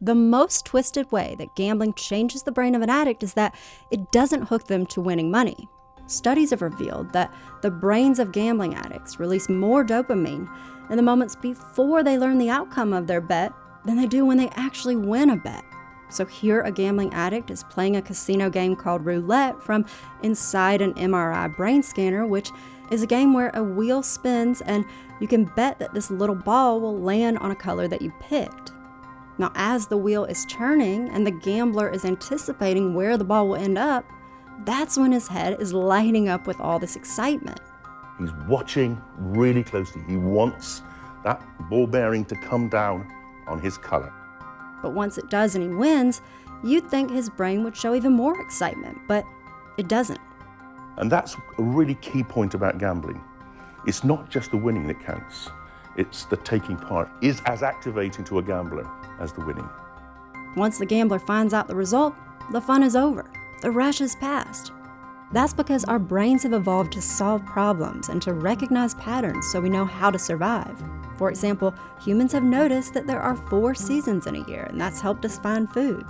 The most twisted way that gambling changes the brain of an addict is that it doesn't hook them to winning money. Studies have revealed that the brains of gambling addicts release more dopamine in the moments before they learn the outcome of their bet than they do when they actually win a bet. So here a gambling addict is playing a casino game called roulette from inside an MRI brain scanner, which is a game where a wheel spins and you can bet that this little ball will land on a color that you picked. Now, as the wheel is turning and the gambler is anticipating where the ball will end up, that's when his head is lighting up with all this excitement. He's watching really closely. He wants that ball bearing to come down on his color. But once it does and he wins, you'd think his brain would show even more excitement, but it doesn't. And that's a really key point about gambling. It's not just the winning that counts. It's the taking part is as activating to a gambler as the winning. Once the gambler finds out the result, the fun is over. The rush is past. That's because our brains have evolved to solve problems and to recognize patterns so we know how to survive. For example, humans have noticed that there are 4 seasons in a year, and that's helped us find food.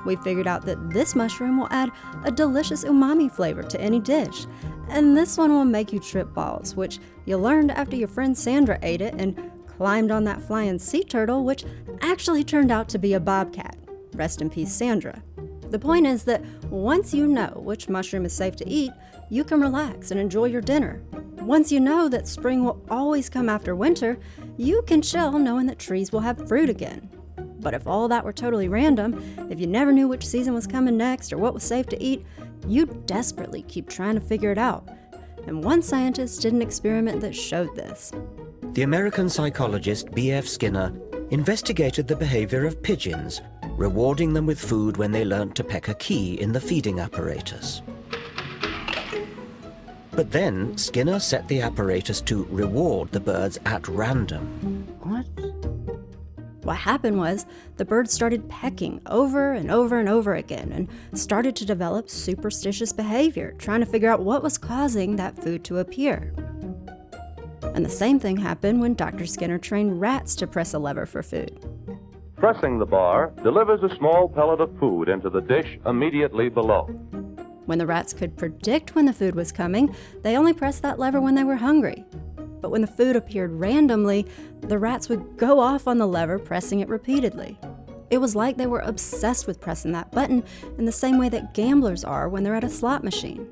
We figured out that this mushroom will add a delicious umami flavor to any dish, and this one will make you trip balls, which you learned after your friend Sandra ate it and climbed on that flying sea turtle, which actually turned out to be a bobcat. Rest in peace, Sandra. The point is that once you know which mushroom is safe to eat, you can relax and enjoy your dinner. Once you know that spring will always come after winter, you can chill knowing that trees will have fruit again. But if all that were totally random, if you never knew which season was coming next or what was safe to eat, you'd desperately keep trying to figure it out. And one scientist did an experiment that showed this. The American psychologist B.F. Skinner investigated the behavior of pigeons, rewarding them with food when they learnt to peck a key in the feeding apparatus. But then Skinner set the apparatus to reward the birds at random. What? What happened was the birds started pecking over and over and over again and started to develop superstitious behavior, trying to figure out what was causing that food to appear. And the same thing happened when Dr. Skinner trained rats to press a lever for food. Pressing the bar delivers a small pellet of food into the dish immediately below. When the rats could predict when the food was coming, they only pressed that lever when they were hungry. But when the food appeared randomly, the rats would go off on the lever, pressing it repeatedly. It was like they were obsessed with pressing that button in the same way that gamblers are when they're at a slot machine.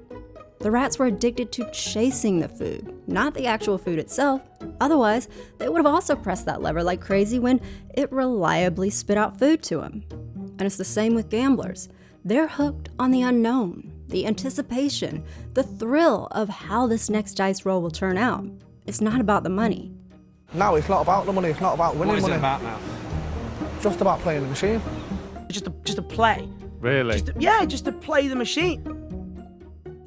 The rats were addicted to chasing the food, not the actual food itself. Otherwise, they would have also pressed that lever like crazy when it reliably spit out food to them. And it's the same with gamblers. They're hooked on the unknown, the anticipation, the thrill of how this next dice roll will turn out. It's not about the money. No, it's not about the money. It's not about winning money. What is it about now? Just about playing the machine. Just to play. Really? Just to play the machine.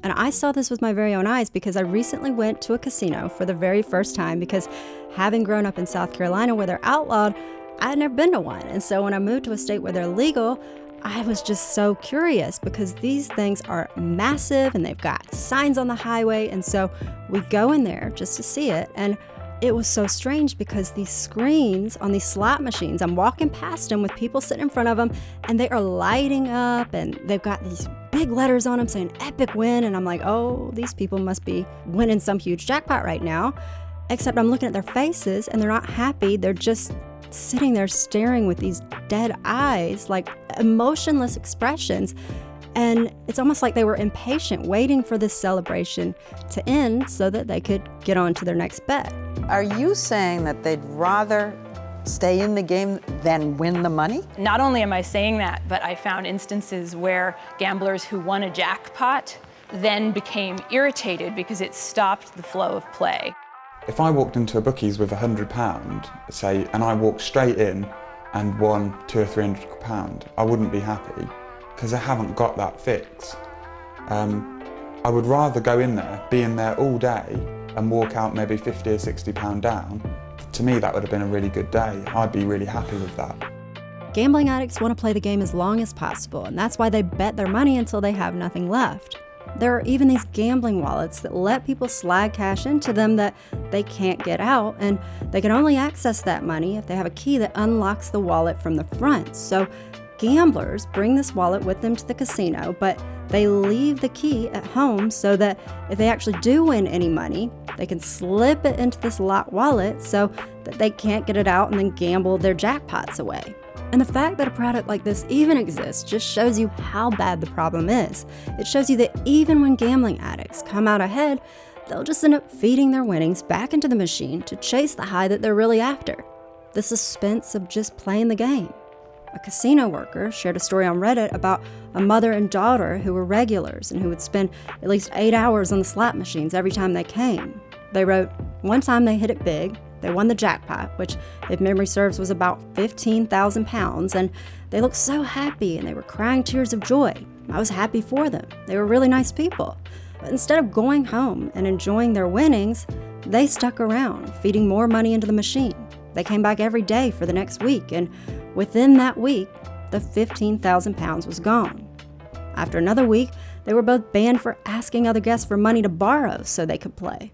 And I saw this with my very own eyes because I recently went to a casino for the very first time because having grown up in South Carolina where they're outlawed, I had never been to one. And so when I moved to a state where they're legal, I was just so curious because these things are massive and they've got signs on the highway. And so we go in there just to see it. And it was so strange because these screens on these slot machines, I'm walking past them with people sitting in front of them and they are lighting up and they've got these big letters on them saying epic win. And I'm like, oh, these people must be winning some huge jackpot right now. Except I'm looking at their faces and they're not happy. They're just sitting there staring with these dead eyes, like emotionless expressions. And it's almost like they were impatient, waiting for this celebration to end so that they could get on to their next bet. Are you saying that they'd rather stay in the game than win the money? Not only am I saying that, but I found instances where gamblers who won a jackpot then became irritated because it stopped the flow of play. If I walked into a bookies with £100, say, and I walked straight in and won £200 or £300, I wouldn't be happy because I haven't got that fix. I would rather go in there, be in there all day and walk out maybe £50 or £60 down. To me, that would have been a really good day. I'd be really happy with that. Gambling addicts want to play the game as long as possible, and that's why they bet their money until they have nothing left. There are even these gambling wallets that let people slide cash into them that they can't get out, and they can only access that money if they have a key that unlocks the wallet from the front. So gamblers bring this wallet with them to the casino, but they leave the key at home so that if they actually do win any money, they can slip it into this locked wallet so that they can't get it out and then gamble their jackpots away. And the fact that a product like this even exists just shows you how bad the problem is. It shows you that even when gambling addicts come out ahead, they'll just end up feeding their winnings back into the machine to chase the high that they're really after. The suspense of just playing the game. A casino worker shared a story on Reddit about a mother and daughter who were regulars and who would spend at least 8 hours on the slot machines every time they came. They wrote, one time they hit it big. They won the jackpot, which, if memory serves, was about 15,000 pounds, and they looked so happy and they were crying tears of joy. I was happy for them. They were really nice people. But instead of going home and enjoying their winnings, they stuck around, feeding more money into the machine. They came back every day for the next week, and within that week, the 15,000 pounds was gone. After another week, they were both banned for asking other guests for money to borrow so they could play.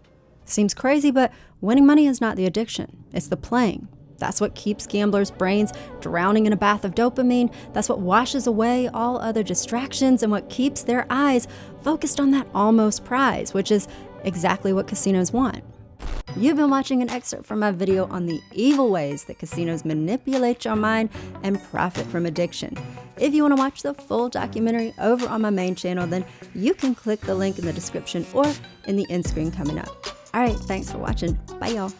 Seems crazy, but winning money is not the addiction. It's the playing. That's what keeps gamblers' brains drowning in a bath of dopamine. That's what washes away all other distractions and what keeps their eyes focused on that almost prize, which is exactly what casinos want. You've been watching an excerpt from my video on the evil ways that casinos manipulate your mind and profit from addiction. If you want to watch the full documentary over on my main channel, then you can click the link in the description or in the end screen coming up. All right, thanks for watching. Bye, y'all.